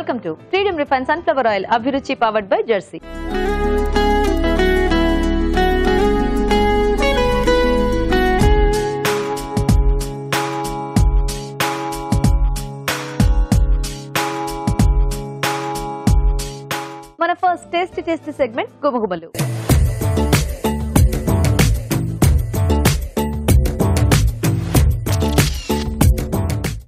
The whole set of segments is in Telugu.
Welcome to Freedom Refined Sunflower Oil, Abhiruchi powered by Jersey. మన first tasty segment గుమగుమలు.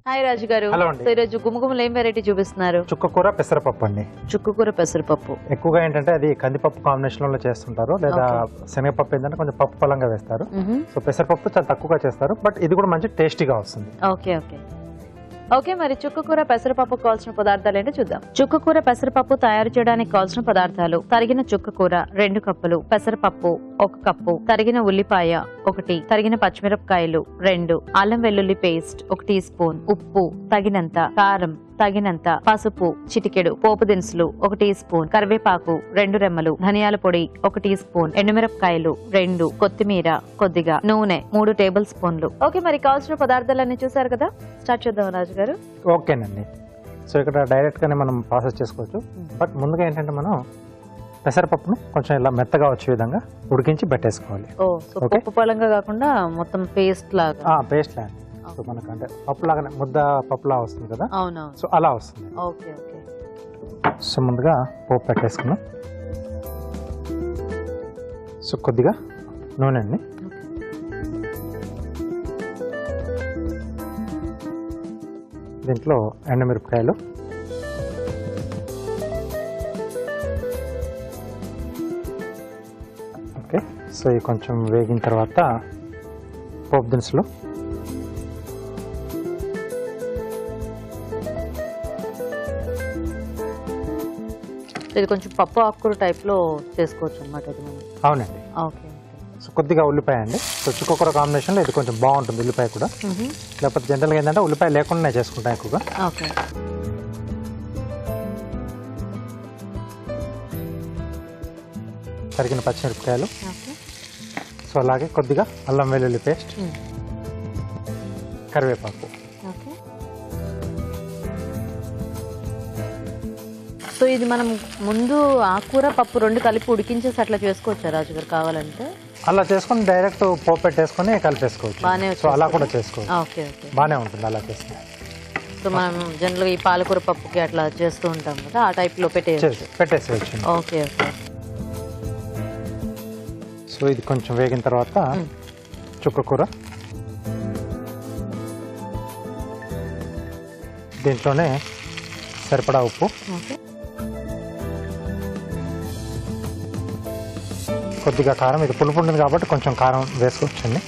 హాయ్ రాజు గారు, ఈరోజు గుమగుమలు ఏం వెరైటీ చూపిస్తున్నారు? చుక్కకూర పెసరపప్పు అండి. చుక్కకూర పెసరపప్పు ఎక్కువగా ఏంటంటే అది కందిపప్పు కాంబినేషన్ లో చేస్తుంటారు, లేదా శనగపప్పు ఏంటంటే కొంచెం పప్పు పలంగా వేస్తారు. సో పెసరపప్పు చాలా తక్కువగా చేస్తారు, బట్ ఇది కూడా మంచి టేస్టీగా వస్తుంది. ఓకే మరి చుక్కకూర పెసరపప్పు కావాల్సిన పదార్థాలు ఏంటో చూద్దాం. చుక్కకూర పెసరపప్పు తయారు చేయడానికి కావాల్సిన పదార్థాలు: తరిగిన చుక్కకూర 2 కప్పులు, పెసరపప్పు 1 కప్పు, తరిగిన ఉల్లిపాయ 1, తరిగిన పచ్చిమిరపకాయలు 2, అల్లం వెల్లుల్లి పేస్ట్ 1 టీ స్పూన్, ఉప్పు తగినంత, కారం తగినంత, పసుపు చిటికెడు, పోపు దినుసులు 1 టీ స్పూన్, కరివేపాకు 2 రెమ్మలు, ధనియాల పొడి 1 టీ స్పూన్, ఎండుమిరపకాయలు 2, కొత్తిమీర కొద్దిగా, నూనె 3 టేబుల్ స్పూన్లు. ఓకే మరి కావాల్సిన పదార్థాలన్నీ చూసారు కదా, స్టార్ట్ చేద్దాం రాజు గారు. ఓకేనండి. సో ఇక్కడ డైరెక్ట్ గానే మనం ప్రాసెస్ చేసుకోవచ్చు, బట్ ముందుగా ఏంటంటే మనం పెసరపప్పును కొంచెం ఇలా మెత్తగా వచ్చే విధంగా ఉడికించి పెట్టేసుకోవాలి. పప్పు పలంగా కాకుండా మొత్తం పేస్ట్ లాగా. పేస్ట్ లాగా. సో మనకు అంటే పప్పు లాగానే ముద్ద పప్పులా వస్తుంది కదా, సో అలా వస్తుంది. సో ముందుగా పోపు పెట్టేసుకున్నాం. సో కొద్దిగా నూనె అండి, దీంట్లో ఎండుమిరపకాయలు, ఓకే. సో ఇవి కొంచెం వేగిన తర్వాత పోపు దినుసులు, ఇది కొంచెం పప్పు ఆకుకూర టైప్ లో చేసుకోవచ్చు అన్నమాట. అవునండి. సో కొద్దిగా ఉల్లిపాయ అండి. సో చుక్కకూర కాంబినేషన్ లో ఇది కొంచెం బాగుంటుంది ఉల్లిపాయ కూడా, లేకపోతే జనరల్గా ఏంటంటే ఉల్లిపాయ లేకుండా చేసుకుంటాం ఎక్కువగా. తరిగిన పచ్చిమిరపకాయలు, సో అలాగే కొద్దిగా అల్లం వెల్లుల్లి పేస్ట్, కరివేపాకు. సో ఇది మనం ముందు ఆకుకూర పప్పు 2 కలిపి ఉడికించేసి అట్లా చేసుకోవచ్చా రాజు గారు? కావాలంటే అలా చేసుకుని డైరెక్ట్ పోపు పెట్టేసుకుని కలిపేసుకోవచ్చు. సో అలా కూడా చేసుకోవచ్చు, బాగానే ఉంటుంది అలా చేస్తే. సో మనం జనరల్గా ఈ పాలకూర పప్పుకి అట్లా చేస్తూ ఉంటాం కదా, ఆ టైప్ లో పెట్టేసేయచ్చు. ఓకే. సో ఇది కొంచెం వేగిన తర్వాత చుక్కకూర, దీంట్లోనే సరిపడా ఉప్పు, కొద్దిగా కారం. ఇది పులుపు ఉంటుంది కాబట్టి కొంచెం కారం వేసుకోవచ్చండి.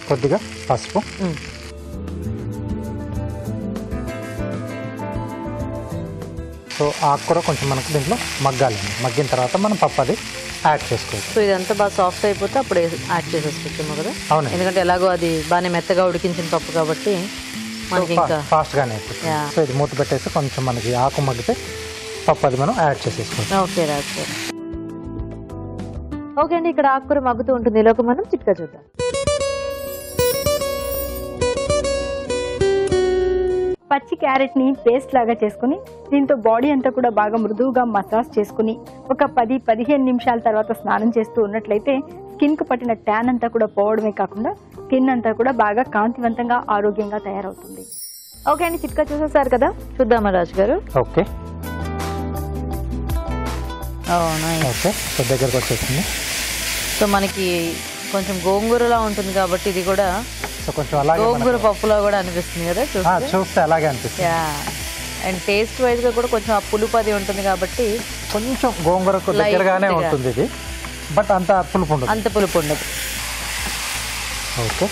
కొద్దిగా పసుపు, సో ఆకుకూర కొంచెం మనకు దీంట్లో మగ్గాలి. మగ్గిన తర్వాత మనం పప్పు అది యాడ్ చేసుకోవచ్చు. సో ఇదంతా బాగా సాఫ్ట్ అయిపోతే అప్పుడు యాడ్ చేసేసుకోవచ్చు కదా. అవును, ఎందుకంటే ఎలాగో అది బాగానే మెత్తగా ఉడికించిన పప్పు కాబట్టి మనకి ఇంకా ఫాస్ట్గానే అయిపోతుంది. సో ఇది మూత పెట్టేసి కొంచెం మనకి ఆకు మగ్గితే పప్పు అది మనం యాడ్ చేసేసుకుంటాం. ఓకే రాజు. ఓకే అండి, ఇక్కడ ఆకుకూర మగ్గుతూ ఉంటుంది, ఈలోపు మనం చిట్కా చూద్దాం. పచ్చి క్యారెట్ ని పేస్ట్ లాగా చేసుకుని దీంతో బాడీ అంతా కూడా బాగా మృదువుగా మసాజ్ చేసుకుని ఒక 10-15 నిమిషాల తర్వాత స్నానం చేస్తూ ఉన్నట్లయితే స్కిన్ కు పట్టిన ట్యాన్ అంతా కూడా పోవడమే కాకుండా స్కిన్ అంతా కూడా బాగా కాంతివంతంగా ఆరోగ్యంగా తయారవుతుంది. ఓకే అండి, చిట్కా చూసేసారు కదా, చూద్దామా రాజు గారు? ఓకే. ఓకే, సో దగ్గరకు వచ్చేసింది. సో మనకి కొంచెం గోంగూరలా ఉంటుంది కాబట్టి ఇది కూడా కొంచెం అలాగే గోంగూర పప్పులా కూడా అనిపిస్తుంది కదా చూస్తే, అలాగే అనిపిస్తుంది. అండ్ టేస్ట్ వైజ్ గా కూడా కొంచెం ఆ పులుపు అది ఉంటుంది కాబట్టి కొంచెం గోంగూరకు దగ్గరగానే ఉంటుంది ఇది, బట్ అంత పులుపు ఉండదు. ఓకే.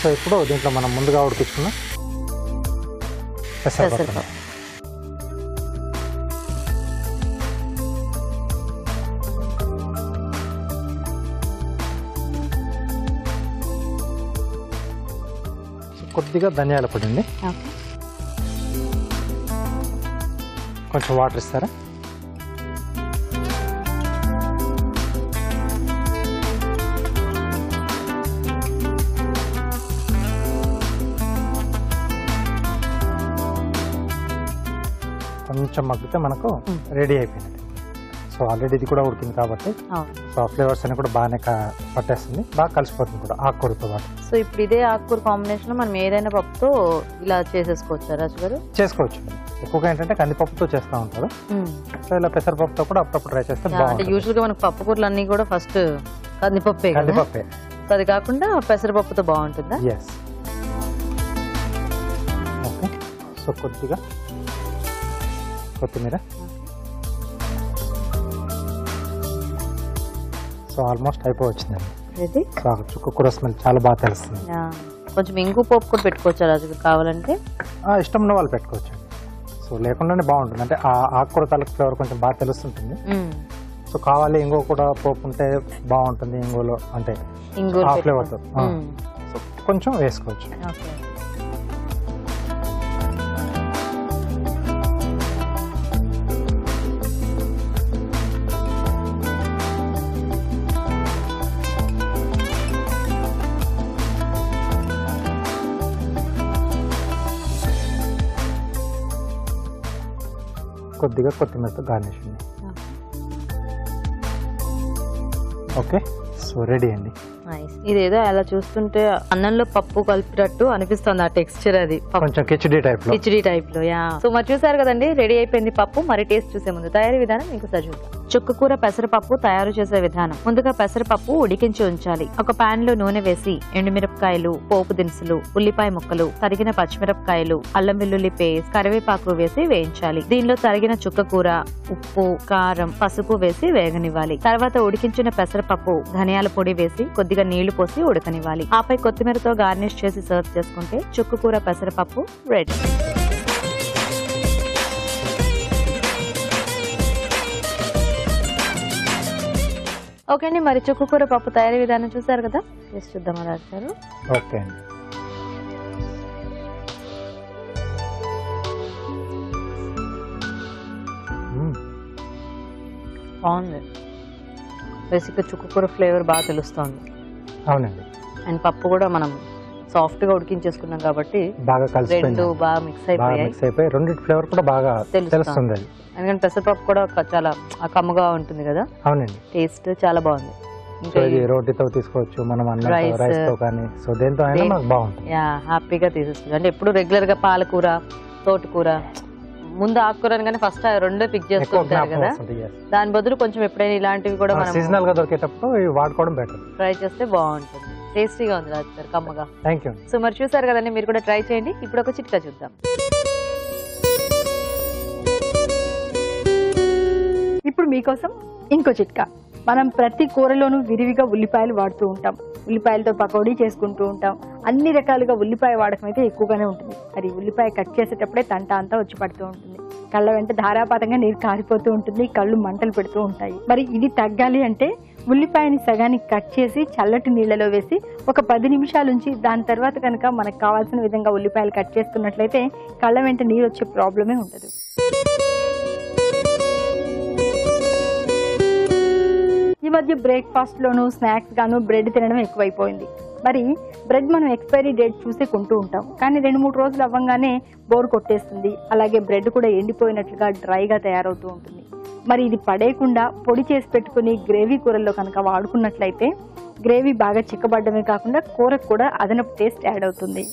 సో ఇప్పుడు దీంట్లో మనం ముందుగా ఉడికించుకున్న పెసరపప్పు, కొద్దిగా ధనియాల పొడి అండి, కొంచెం వాటర్ ఇస్తారా? కొంచెం మగ్గితే మనకు రెడీ అయిపోయింది. సో ఆల్రెడీ ఇది కూడా ఉడికింది కాబట్టి సో ఆ ఫ్లేవర్స్ అన్ని కూడా బాగానే పట్టేస్తుంది, బాగా కలిసిపోతుంది కూడా ఆకుకూరతో పాటు. సో ఇప్పుడు ఇదే ఆకుకూర కాంబినేషన్ లో మనం ఏదైనా పప్పుతో ఇలా చేసేసుకోవచ్చు రాజు గారు? చేసుకోవచ్చు. ఎక్కువగా ఏంటంటే కందిపప్పుతో చేస్తూ ఉంటారు, సో ఇలా పెసరపప్పుతో కూడా అప్పుడప్పుడు ట్రై చేస్తే అంటే బాగుంటుంది. యూజువల్ గా మనకు పప్పు కూరలు అన్ని కూడా ఫస్ట్ కందిపప్పే కదా, కందిపప్పే. సో అది కాకుండా పెసరపప్పుతో బాగుంటుందా? ఎస్. ఓకే, సో కొద్దిగా కొత్తిమీర. సో ఆల్మోస్ట్ అయిపోవచ్చిందండి. ఇది సో చుక్క కూర స్మెల్ చాలా బాగా తెలుస్తుంది. కొంచెం ఇంగు పోపు కూడా పెట్టుకోవచ్చా రాజు గారు కావాలంటే? ఇష్టం ఉన్న వాళ్ళు పెట్టుకోవచ్చు. సో లేకుండానే బాగుంటుంది, అంటే ఆ ఆకుకూర తాలూకు ఫ్లేవర్ కొంచెం బాగా తెలుస్తుంటుంది. సో కావాలి ఇంగో కూడా పోపు ఉంటే బాగుంటుంది, ఇంగులో అంటే ఇంగు ఆ ఫ్లేవర్తో. సో కొంచెం వేసుకోవచ్చు. కొద్దిగా కొత్తిమీరతో గార్నిష్ ఉంది. ఓకే, సో రెడీ అండి. ఇదేదో అలా చూస్తుంటే అన్నంలో పప్పు కలిపినట్టు అనిపిస్తుంది, ఆ టెక్స్చర్ అది కొంచెం కిచిడి టైప్ లో. యా, సో మరి చూసారు కదండి, రెడీ అయిపోయింది పప్పు. మరి టేస్ట్ చూసే ముందు తయారీ విధానం మీకు చూద్దాం. చుక్కకూర పెసరపప్పు తయారు చేసే విధానం. ముందుగా పెసరపప్పు ఉడికించి ఉంచాలి. ఒక పాన్ లో నూనె వేసి ఎండుమిరపకాయలు, పోపు దినుసులు, ఉల్లిపాయ ముక్కలు, తరిగిన పచ్చిమిరపకాయలు, అల్లం వెల్లుల్లి పేస్ట్, కరివేపాకు వేసి వేయించాలి. దీనిలో తరిగిన చుక్కకూర, ఉప్పు, కారం, పసుపు వేసి వేగనివ్వాలి. తర్వాత ఉడికించిన పెసరపప్పు, ధనియాల పొడి వేసి కొద్దిగా నీళ్లు పోసి ఉడకనివ్వాలి. ఆపై కొత్తిమీరతో గార్నిష్ చేసి సర్వ్ చేసుకుంటే చుక్కకూర పెసరపప్పు రెడీ. ఓకే అండి, మరి చుక్కకూర పప్పు తయారీ విధానం చూసారు కదా, టేస్ట్ చూద్దాం రాజు గారు. ఓకే అండి. బాగుంది. బేసిక్గా చుక్కకూర ఫ్లేవర్ బాగా తెలుస్తుంది. అవునండి. అండ్ పప్పు కూడా మనం సాఫ్ట్ గా ఉడికించేసుకున్నాం కాబట్టి బాగా కలిసిపోయింది, రెండు బాగా మిక్స్ అయిపోయాయి. రెండిటి ఫ్లేవర్ కూడా బాగా తెలుస్తుంది. ఎందుకంటే పెసరపప్పు కూడా చాలా కమ్మగా ఉంటుంది కదా. అవునండి, టేస్ట్ చాలా బాగుంది. ఇంకా ఇది రోటీతో తీసుకోవచ్చు మనం, అన్నం రైస్ తో కానీ, సో దేంతో అయినా మనకు బాగుంటుంది. యా, హ్యాపీగా తీసేస్తుంది. అంటే ఎప్పుడు రెగ్యులర్ గా పాలకూర, తోటకూర, ముందు ఆకుకూర కానీ ఫస్ట్ రెండో పిక్ చేస్తుంటారు కదా, దాని బదులు కొంచెం ఎప్పుడైనా ఇలాంటివి కూడా మనం సీజనల్ గా దొరికేటప్పుడు ఇవి వాడుకోవడం బెటర్. ట్రై చేస్తే బాగుంటుంది. టేస్టీగా ఉంది రాజు గారు, కమ్మగా. Thank you. సో మరి చూసారు కదండి, మీరు కూడా ట్రై చేయండి. ఇప్పుడు ఒక చిట్కా చూద్దాం. ఇప్పుడు మీకోసం ఇంకో చిట్కా. మనం ప్రతి కూరలోనూ విరివిగా ఉల్లిపాయలు వాడుతూ ఉంటాం, ఉల్లిపాయలతో పకోడీ చేసుకుంటూ ఉంటాం. అన్ని రకాలుగా ఉల్లిపాయ వాడకం అయితే ఎక్కువగానే ఉంటుంది. మరి ఉల్లిపాయ కట్ చేసేటప్పుడే తంట అంతా వచ్చి పడుతూ ఉంటుంది, కళ్ళ వెంట ధారాపాతంగా నీరు కారిపోతూ ఉంటుంది, కళ్ళు మంటలు పెడుతూ ఉంటాయి. మరి ఇది తగ్గాలి అంటే ఉల్లిపాయని సగానికి కట్ చేసి చల్లటి నీళ్ళలో వేసి ఒక 10 నిమిషాల నుంచి దాని తర్వాత కనుక మనకు కావాల్సిన విధంగా ఉల్లిపాయలు కట్ చేసుకున్నట్లయితే కళ్ళ వెంట నీరు వచ్చే ప్రాబ్లమే ఉండదు. ఈ మధ్య బ్రేక్ఫాస్ట్ లోను, స్నాక్స్ గాను బ్రెడ్ తినడం ఎక్కువైపోయింది. మరి బ్రెడ్ మనం ఎక్స్పైరీ డేట్ చూసి కొంటూ ఉంటాం, కానీ 2-3 రోజులు అవ్వగానే బోర్ కొట్టేస్తుంది. అలాగే బ్రెడ్ కూడా ఎండిపోయినట్లుగా డ్రైగా తయారవుతూ ఉంటుంది. మరి ఇది పడేయకుండా పొడి చేసి పెట్టుకుని గ్రేవీ కూరల్లో కనుక వాడుకున్నట్లయితే గ్రేవీ బాగా చిక్కబడ్డమే కాకుండా కూరకు కూడా అదనపు టేస్ట్ యాడ్ అవుతుంది.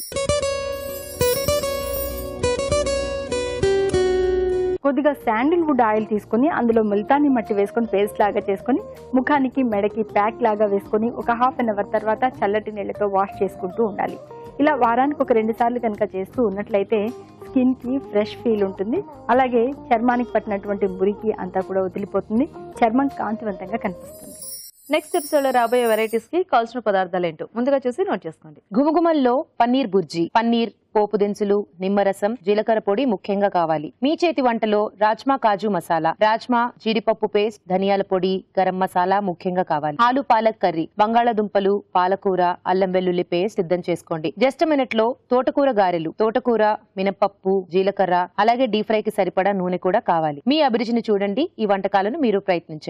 కొద్దిగా శాండిల్వుడ్ ఆయిల్ తీసుకుని అందులో ముల్తానీ మట్టి వేసుకొని పేస్ట్ లాగా చేసుకుని ముఖానికి, మెడకి ప్యాక్ లాగా వేసుకొని ఒక 1/2 అవర్ తర్వాత చల్లటి నీళ్ళతో వాష్ చేసుకుంటూ ఉండాలి. ఇలా వారానికి ఒక 2 సార్లు కనుక చేస్తూ ఉన్నట్లయితే స్కిన్ కి ఫ్రెష్ ఫీల్ ఉంటుంది. అలాగే చర్మానికి పట్టినటువంటి మురికి అంతా కూడా వదిలిపోతుంది, చర్మం కాంతివంతంగా కనిపిస్తుంది. నెక్స్ట్ ఎపిసోడ్ లో రాబోయే వెరైటీస్ కి కావాల్సిన పదార్థాలు ఏంటో ముందుగా చూసి నోట్ చేసుకోండి. గుమగుమల్లో పన్నీర్ బుర్జీ, పన్నీర్, పోపు దినుసులు, నిమ్మరసం, జీలకర్ర పొడి ముఖ్యంగా కావాలి. మీ చేతి వంటలో రాజ్మా కాజు మసాలా, రాజ్మా జీడిపప్పు పేస్ట్, ధనియాల పొడి, గరం మసాలా ముఖ్యంగా కావాలి. ఆలు పాలక్ కర్రీ, బంగాళాదుంపలు, పాలకూర, అల్లం వెల్లుల్లి పేస్ట్ సిద్ధం చేసుకోండి. జస్ట్ మినిట్ లో తోటకూర గారెలు, తోటకూర, మినపప్పు, జీలకర్ర, అలాగే డీప్ ఫ్రై కి సరిపడా నూనె కూడా కావాలి. మీ అభిరుచిని చూడండి, ఈ వంటకాలను మీరు ప్రయత్నించండి.